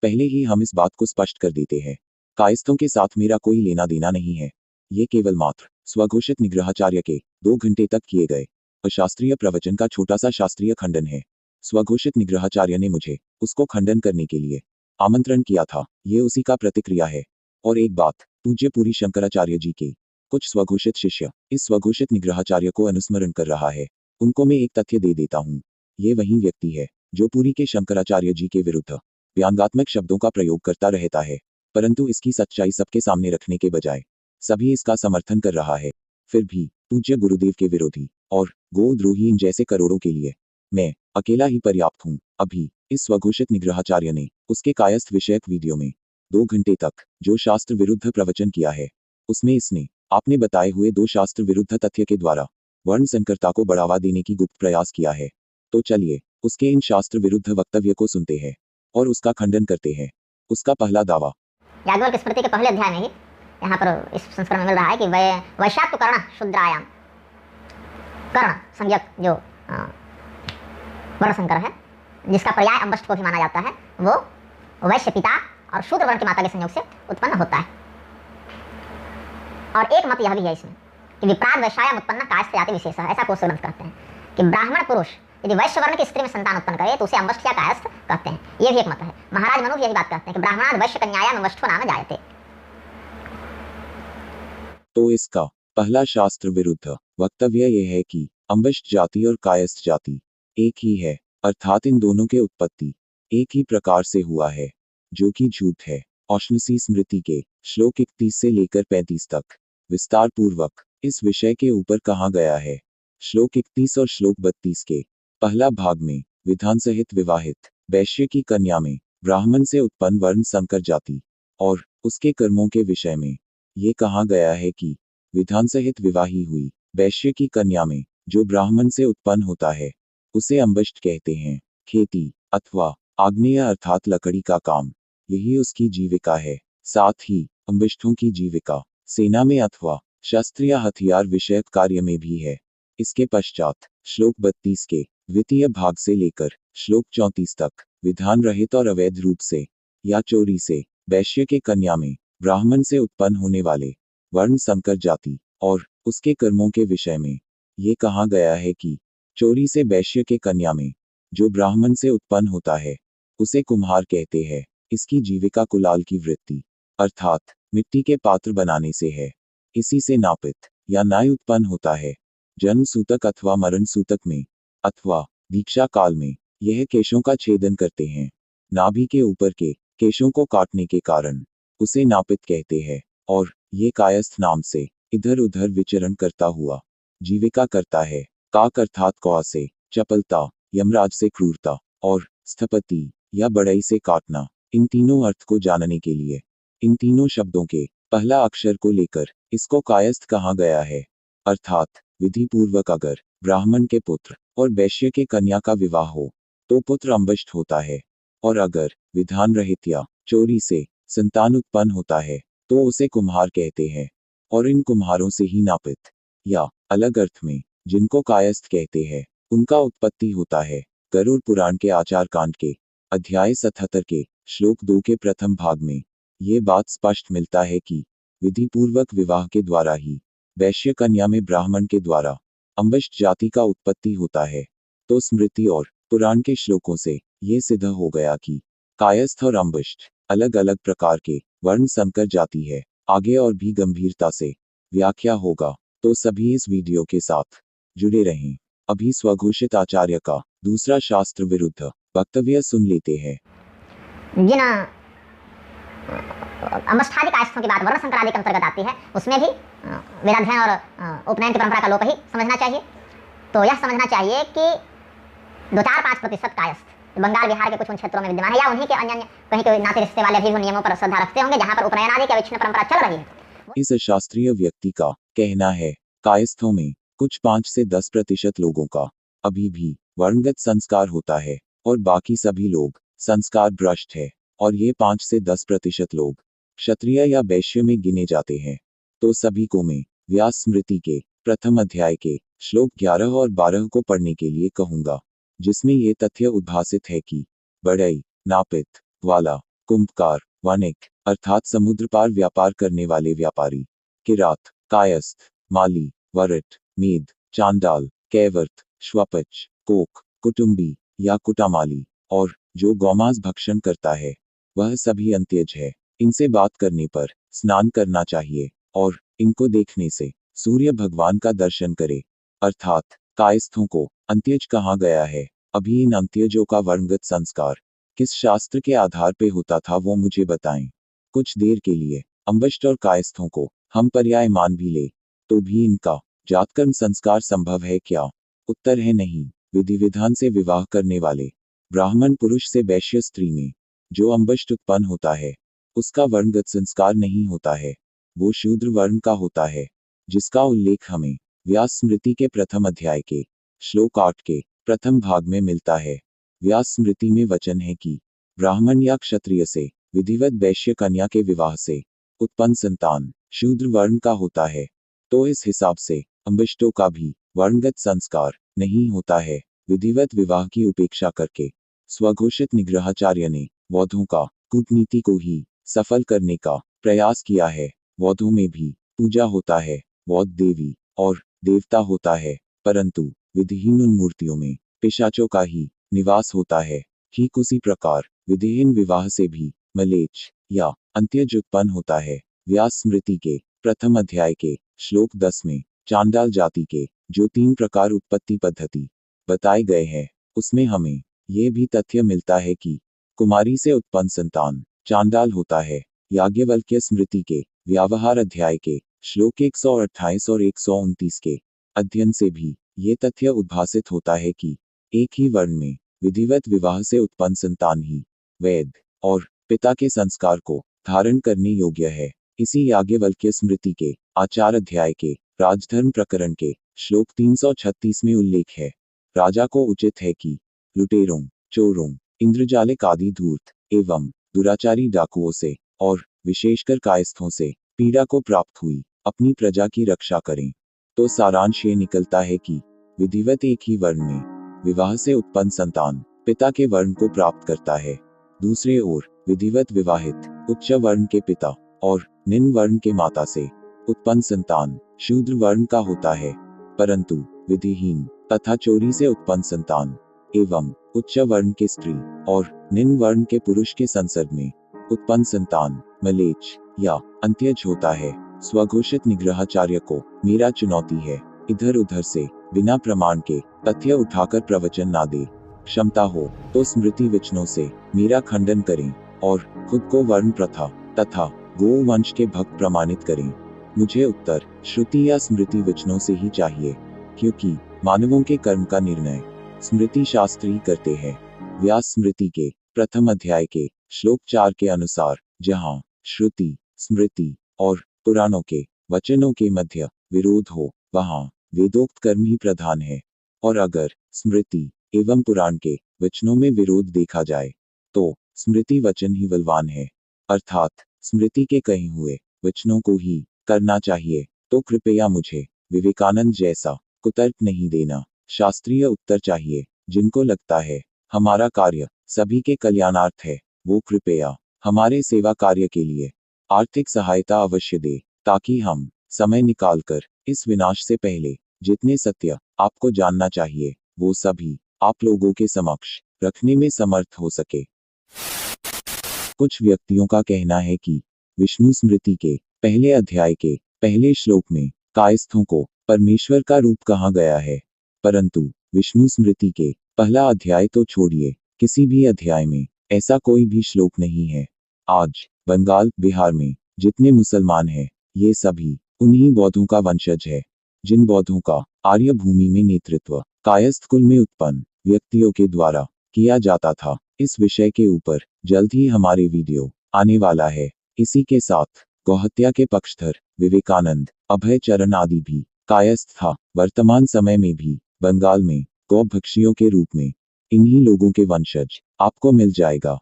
पहले ही हम इस बात को स्पष्ट कर देते हैं, कायस्थों के साथ मेरा कोई लेना देना नहीं है। ये केवल मात्र स्वघोषित निग्रहाचार्य के 2 घंटे तक किए गए अशास्त्रीय प्रवचन का छोटा सा शास्त्रीय खंडन है। स्वघोषित निग्रहाचार्य ने मुझे उसको खंडन करने के लिए आमंत्रण किया था, ये उसी का प्रतिक्रिया है। और एक बात, पूज्य पुरी शंकराचार्य जी के कुछ स्वघोषित शिष्य इस स्वघोषित निग्रहाचार्य को अनुस्मरण कर रहा है, उनको मैं एक तथ्य दे देता हूँ। ये वही व्यक्ति है जो पुरी के शंकराचार्य जी के विरुद्ध व्यंग्यात्मक शब्दों का प्रयोग करता रहता है, परंतु इसकी सच्चाई सबके सामने रखने के बजाय सभी इसका समर्थन कर रहा है। फिर भी पूज्य गुरुदेव के विरोधी और गोद्रोही इन जैसे करोड़ों के लिए मैं अकेला ही पर्याप्त हूँ। अभी इस स्वघोषित निग्रहाचार्य ने उसके कायस्थ विषयक वीडियो में 2 घंटे तक जो शास्त्र विरुद्ध प्रवचन किया है, उसमें इसने आपने बताए हुए 2 शास्त्र विरुद्ध तथ्य के द्वारा वर्ण संकरता को बढ़ावा देने की गुप्त प्रयास किया है। तो चलिए उसके इन शास्त्र विरुद्ध वक्तव्य को सुनते हैं और उसका खंडन करते हैं। उसका पहला दावा, याज्ञवल्क्य स्मृति के पहले अध्याय में ही यहाँ पर इस संस्करण में मिल रहा है कि वैश्यात् तो कर्ण शूद्रायाम, कर्ण संज्ञक जो वर्ण संकर है, जिसका पर्याय अंबष्ट को भी माना जाता है, वो वैश्य पिता और शूद्र वर्ण की माता के संयोग से उत्पन्न होता है। और एक मत यह भी है इसमें कि विप्राद वैश्यायाम उत्पन्न कायस्थ जाति विशेष, ऐसा कोश ग्रंथ कहते हैं कि ब्राह्मण पुरुष यदि वैश्य वर्ण की स्त्री में संतान उत्पन्न करे तो उसे अंबष्ट या कायस्थ कहते हैं। ये भी एक मत है। महाराज मनु भी यही बात कहते हैं कि ब्राह्मणाद वैश्य कन्यायाम अंबष्ठो नाम जायते। तो इसका पहला शास्त्र विरुद्ध वक्तव्य यह है कि अंबष्ट जाति और कायस्थ जाति एक ही है, अर्थात इन दोनों के उत्पत्ति एक ही प्रकार से हुआ है, जो कि झूठ है। औशनसी स्मृति के श्लोक 31 से लेकर 35 तक विस्तार पूर्वक इस विषय के ऊपर कहा गया है। श्लोक 31 और श्लोक 32 के पहला भाग में विधान सहित विवाहित वैश्य की कन्या में ब्राह्मण से उत्पन्न वर्ण संकर जाति और उसके कर्मों के विषय में ये कहा गया है कि विधान सहित विवाही हुई वैश्य की कन्या में जो ब्राह्मण से उत्पन्न होता है उसे अंबष्ट कहते हैं। खेती अथवा आग्नेय अर्थात लकड़ी का काम, यही उसकी जीविका है। साथ ही अंबष्ठों की जीविका सेना में अथवा शस्त्र या हथियार विषयक कार्य में भी है। इसके पश्चात श्लोक 32 के द्वितीय भाग से लेकर श्लोक 34 तक विधान रहित और अवैध रूप से या चोरी से वैश्य के कन्या में ब्राह्मण से उत्पन्न होने वाले वर्ण संकर जाति और उसके कर्मों के विषय में ये कहा गया है कि चोरी से वैश्य के कन्या में जो ब्राह्मण से उत्पन्न होता है उसे कुम्हार कहते हैं। इसकी जीविका कुलाल की वृत्ति अर्थात मिट्टी के पात्र बनाने से है। इसी से नापित या नाय उत्पन्न होता है। जन्म सूतक अथवा मरण सूतक में अथवा दीक्षा काल में यह केशों का छेदन करते हैं। नाभि के ऊपर के केशों को काटने के कारण उसे नापित कहते हैं और ये कायस्थ नाम से इधर उधर विचरण करता हुआ जीविका करता है। काक अर्थात कौ से चपलता, यमराज से क्रूरता और स्थपति या बढ़ई से काटना, इन तीनों अर्थ को जानने के लिए इन तीनों शब्दों के पहला अक्षर को लेकर इसको कायस्थ कहा गया है। अर्थात विधि पूर्वक अगर ब्राह्मण के पुत्र और वैश्य के कन्या का विवाह हो तो पुत्र अंबष्ट होता है, और अगर विधान रहित या चोरी से संतान उत्पन्न होता है तो उसे कुम्हार कहते हैं। और इन कुम्हारों से ही नापित या अलग अर्थ में जिनको कायस्थ कहते हैं उनका उत्पत्ति होता है। गरुड़ पुराण के आचार कांड के अध्याय 77 के श्लोक 2 के प्रथम भाग में ये बात स्पष्ट मिलता है कि विधि पूर्वक विवाह के द्वारा ही वैश्य कन्या में ब्राह्मण के द्वारा अंबष्ट जाति का उत्पत्ति होता है। तो स्मृति और पुराण के श्लोकों से ये सिद्ध हो गया कि कायस्थ और अंबष्ट अलग अलग प्रकार के वर्ण संकर जाति है। आगे और भी गंभीरता से व्याख्या होगा, तो सभी इस वीडियो के साथ जुड़े रहें। अभी स्वघोषित आचार्य का दूसरा शास्त्र विरुद्ध वक्तव्य सुन लेते हैं। जिन अंबष्ठादि कायस्थों की बात वर्ण संकर आदि के अंतर्गत आती है, उसमें भी वेदाध्ययन और उपनयन की परंपरा का लोक ही समझना चाहिए। तो यह समझना चाहिए कि 2-4-5% कायस्थ बंगाल बिहार के कुछ उन क्षेत्रों में विद्यमान है, या उन्हीं के अन्य कहीं के नाते रिश्ते वाले भी नियमों पर श्रद्धा रखते होंगे जहां पर उपनयन आदि की अविच्छिन्न परंपरा चल रही है। इस शास्त्रीय व्यक्ति का कहना है कायस्थों में कुछ 5 से 10% लोगों का अभी भी वर्णगत संस्कार होता है और बाकी सभी लोग संस्कार भ्रष्ट है, और ये 5 से 10% लोग क्षत्रिय या वैश्य में गिने जाते हैं। तो सभी को मैं व्यास स्मृति के प्रथम अध्याय के श्लोक 11 और 12 को पढ़ने के लिए कहूंगा, जिसमें ये तथ्य उद्भासित है कि बढ़ई, नापित वाला कुंभकार, वणिक अर्थात समुद्र पार व्यापार करने वाले व्यापारी, किरात, कायस्थ, माली, वरिट, मेद, चांडाल, कैवर्त, श्वपच, कोक, कुटुंबी या कुटामाली, और जो गौमांस भक्षण करता है वह सभी अंत्यज है। इनसे बात करने पर स्नान करना चाहिए और इनको देखने से सूर्य भगवान का दर्शन करे। अर्थात कायस्थों को अंत्यज कहा गया है। अभी इन अंत्यजों का वर्णगत संस्कार किस शास्त्र के आधार पे होता था वो मुझे बताएं। कुछ देर के लिए अंबष्ट और कायस्थों को हम पर्याय मान भी ले तो भी इनका जातकर्म संस्कार संभव है क्या? उत्तर है नहीं। विधि विधान से विवाह करने वाले ब्राह्मण पुरुष से वैश्य स्त्री में जो अंबष्ट उत्पन्न होता है उसका वर्णगत संस्कार नहीं होता है, वो शूद्र वर्ण का होता है, जिसका उल्लेख हमें व्यास स्मृति के प्रथम अध्याय के श्लोक 8 के प्रथम भाग में मिलता है। व्यास स्मृति में वचन है कि ब्राह्मण या क्षत्रिय से विधिवत वैश्य कन्या के विवाह से उत्पन्न संतान शूद्र वर्ण का होता है। तो इस हिसाब से अंबष्टों का भी वर्णगत संस्कार नहीं होता है। विधिवत विवाह की उपेक्षा करके स्वघोषित निग्रहाचार्य ने बौद्धों का कूटनीति को ही सफल करने का प्रयास किया है। बौद्धों में भी पूजा होता है, बौद्ध देवी और देवता होता है, परंतु विधिहीन उन मूर्तियों में पिशाचों का ही निवास होता है। ठीक उसी प्रकार विधिहीन विवाह से भी मलेच्छ या अंत्यज उत्पन्न होता है। व्यास स्मृति के प्रथम अध्याय के श्लोक 10 में चांडाल जाति के जो 3 प्रकार उत्पत्ति पद्धति बताए गए हैं उसमें हमें यह भी तथ्य मिलता है कि कुमारी से उत्पन्न संतान चांडाल होता है। याज्ञवल्क्य स्मृति के व्यवहार अध्याय के श्लोक 128 और 129 के अध्ययन से भी ये तथ्य उद्भासित होता है कि एक ही वर्ण में विधिवत विवाह से उत्पन्न संतान ही वेद और पिता के संस्कार को धारण करने योग्य है। इसी याज्ञवल्क्य स्मृति के आचार अध्याय के राजधर्म प्रकरण के श्लोक 336 में उल्लेख है, राजा को उचित है कि लुटेरों, चोरों, इंद्रजालिक आदि धूर्त एवं दुराचारी डाकुओं से और विशेषकर कायस्थों से पीड़ा को प्राप्त हुई अपनी प्रजा की रक्षा करें। तो सारांश ये निकलता है कि विधिवत एक ही वर्ण में विवाह से उत्पन्न संतान पिता के वर्ण को प्राप्त करता है। दूसरे ओर विधिवत विवाहित उच्च वर्ण के पिता और निम्न वर्ण के माता से उत्पन्न संतान शूद्र वर्ण का होता है, परंतु विधिहीन तथा चोरी से उत्पन्न संतान एवं उच्च वर्ण के स्त्री और निम्न वर्ण के पुरुष के संसर्ग में उत्पन्न संतान मलेच्छ या अंत्यज होता है। स्वघोषित निग्रहाचार्य को मेरा चुनौती है, इधर उधर से बिना प्रमाण के तथ्य उठाकर प्रवचन ना दे। क्षमता हो तो स्मृति वचनों से मेरा खंडन करें और खुद को वर्ण प्रथा तथा गो वंश के भक्त प्रमाणित करें। मुझे उत्तर श्रुति या स्मृति वचनों से ही चाहिए, क्योंकि मानवों के कर्म का निर्णय स्मृति शास्त्र ही करते हैं। व्यास स्मृति के प्रथम अध्याय के श्लोक 4 के अनुसार जहाँ श्रुति, स्मृति और पुराणों के वचनों के मध्य विरोध हो वहाँ वेदोक्त कर्म ही प्रधान है, और अगर स्मृति एवं पुराण के वचनों में विरोध देखा जाए तो स्मृति वचन ही बलवान है, अर्थात स्मृति के कहे हुए वचनों को ही करना चाहिए। तो कृपया मुझे विवेकानंद जैसा कुतर्क नहीं देना, शास्त्रीय उत्तर चाहिए। जिनको लगता है हमारा कार्य सभी के कल्याणार्थ है वो कृपया हमारे सेवा कार्य के लिए आर्थिक सहायता अवश्य दे, ताकि हम समय निकालकर इस विनाश से पहले जितने सत्य आपको जानना चाहिए वो सभी आप लोगों के समक्ष रखने में समर्थ हो सके। कुछ व्यक्तियों का कहना है कि विष्णु स्मृति के पहले अध्याय के पहले श्लोक में कायस्थों को परमेश्वर का रूप कहा गया है, परंतु विष्णु स्मृति के पहला अध्याय तो छोड़िए, किसी भी अध्याय में ऐसा कोई भी श्लोक नहीं है। आज बंगाल, बिहार में जितने मुसलमान हैं ये सभी उन्हीं बौद्धों का वंशज है, जिन बौद्धों का आर्य भूमि में नेतृत्व कायस्थ कुल में उत्पन्न व्यक्तियों के द्वारा किया जाता था। इस विषय के ऊपर जल्द ही हमारे वीडियो आने वाला है। इसी के साथ गौहत्या के पक्षधर विवेकानंद, अभय चरण आदि भी कायस्थ था। वर्तमान समय में भी बंगाल में गौ भक्षियों के रूप में इन्हीं लोगों के वंशज आपको मिल जाएगा।